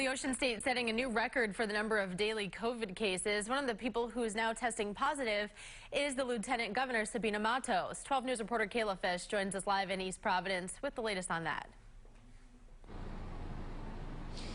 the Ocean State setting a new record for the number of daily COVID cases. One of the people who is now testing positive is the Lieutenant Governor, Sabina Matos. 12 News reporter Kayla Fish joins us live in East Providence with the latest on that.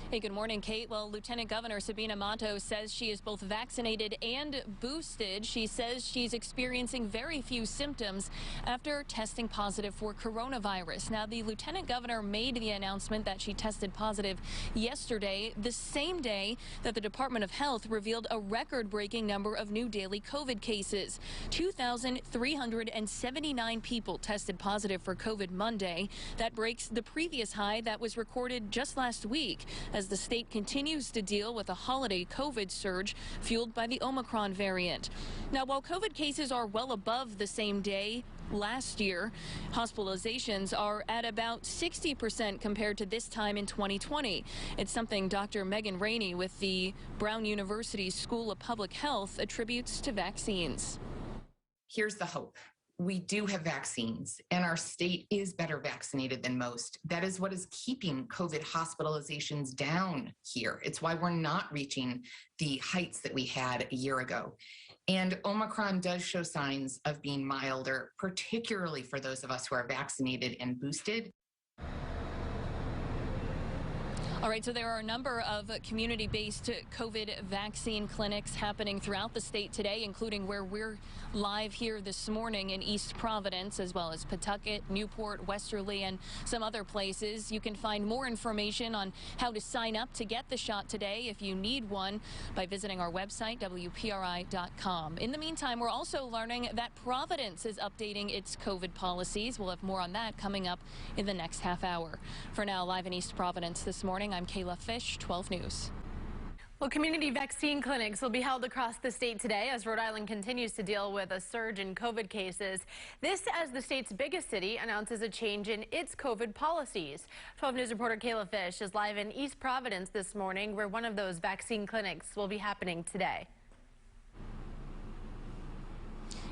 Hey, good morning, Kate. Well, Lieutenant Governor Sabina Matos says she is both vaccinated and boosted. She says she's experiencing very few symptoms after testing positive for coronavirus. Now, the Lieutenant Governor made the announcement that she tested positive yesterday, the same day that the Department of Health revealed a record-breaking number of new daily COVID cases. 2,379 people tested positive for COVID Monday. That breaks the previous high that was recorded just last week, as the state continues to deal with a holiday COVID surge fueled by the Omicron variant. Now, while COVID cases are well above the same day last year, hospitalizations are at about 60% compared to this time in 2020. It's something Dr. Megan Rainey with the Brown University School of Public Health attributes to vaccines. Here's the hope. We do have vaccines, and our state is better vaccinated than most. That is what is keeping COVID hospitalizations down here. It's why we're not reaching the heights that we had a year ago. And Omicron does show signs of being milder, particularly for those of us who are vaccinated and boosted. All right, so there are a number of community-based COVID vaccine clinics happening throughout the state today, including where we're live here this morning in East Providence, as well as Pawtucket, Newport, Westerly, and some other places. You can find more information on how to sign up to get the shot today if you need one by visiting our website, WPRI.com. In the meantime, we're also learning that Providence is updating its COVID policies. We'll have more on that coming up in the next half hour. For now, live in East Providence this morning, I'm Kayla Fish, 12 News. Well, community vaccine clinics will be held across the state today as Rhode Island continues to deal with a surge in COVID cases. This as the state's biggest city announces a change in its COVID policies. 12 News reporter Kayla Fish is live in East Providence this morning, where one of those vaccine clinics will be happening today.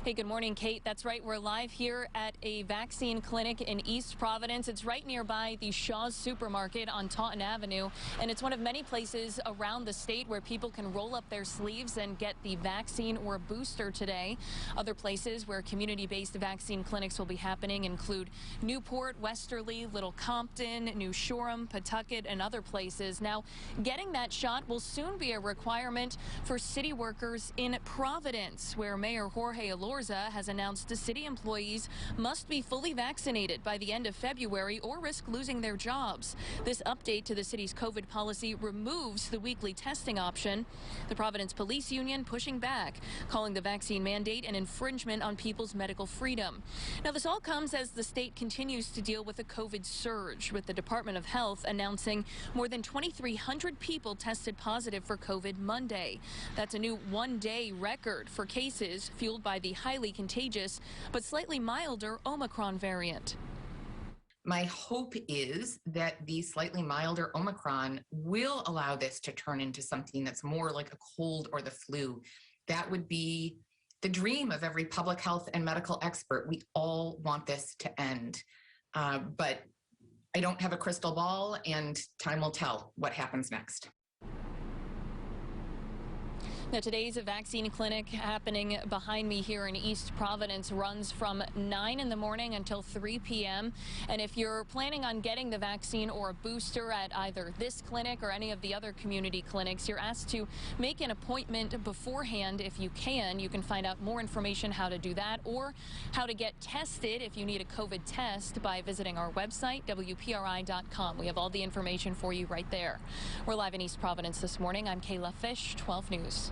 Hey, good morning, Kate. That's right. We're live here at a vaccine clinic in East Providence. It's right nearby the Shaw's Supermarket on Taunton Avenue, and it's one of many places around the state where people can roll up their sleeves and get the vaccine or booster today. Other places where community-based vaccine clinics will be happening include Newport, Westerly, Little Compton, New Shoreham, Pawtucket, and other places. Now, getting that shot will soon be a requirement for city workers in Providence, where Mayor Jorge Alorza has announced the city employees must be fully vaccinated by the end of February or risk losing their jobs. This update to the city's COVID policy removes the weekly testing option. The Providence Police Union pushing back, calling the vaccine mandate an infringement on people's medical freedom. Now, this all comes as the state continues to deal with a COVID surge, with the Department of Health announcing more than 2,300 people tested positive for COVID Monday. That's a new one-day record for cases fueled by the highly contagious but slightly milder Omicron variant. My hope is that the slightly milder Omicron will allow this to turn into something that's more like a cold or the flu. That would be the dream of every public health and medical expert. We all want this to end. But I don't have a crystal ball, and time will tell what happens next. Now, today's vaccine clinic happening behind me here in East Providence runs from 9 in the morning until 3 p.m. And if you're planning on getting the vaccine or a booster at either this clinic or any of the other community clinics, you're asked to make an appointment beforehand if you can. You can find out more information how to do that or how to get tested if you need a COVID test by visiting our website, WPRI.com. We have all the information for you right there. We're live in East Providence this morning. I'm Kayla Fish, 12 News.